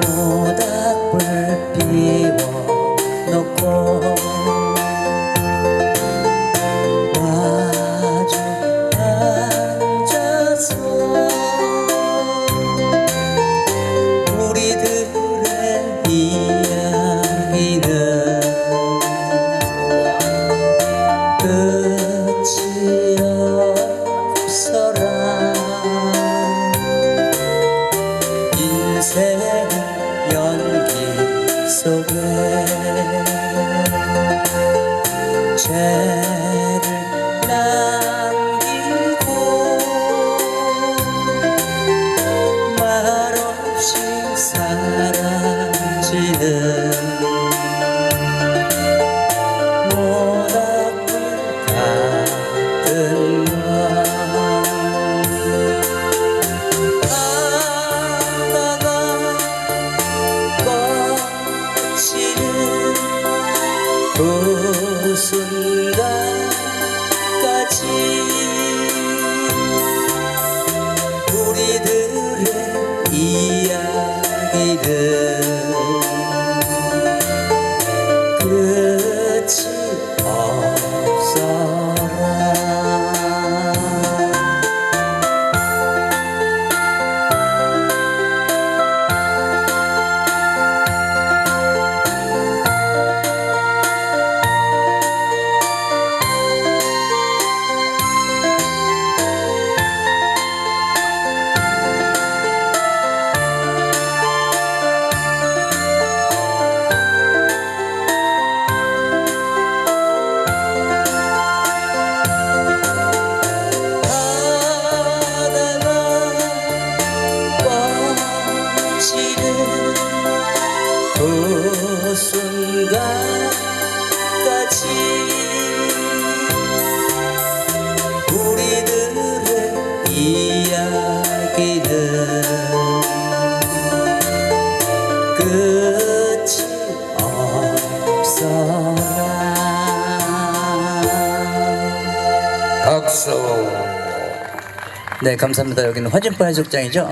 모닥불 피워놓고 마주 앉아서 우리들의 이야기는 끝이 없어라. 인생은 연기 속에 죄를 남기고 말없이 사라지는 모닥불 같은 것. 하다가 꺼지는 그 순간까지 우리들의 이야기는 끝이 없어라. 그 순간까지 우리들의 이야기는 끝이 없어라. 박수. 네, 감사합니다. 여기는 화진포 해수욕장이죠.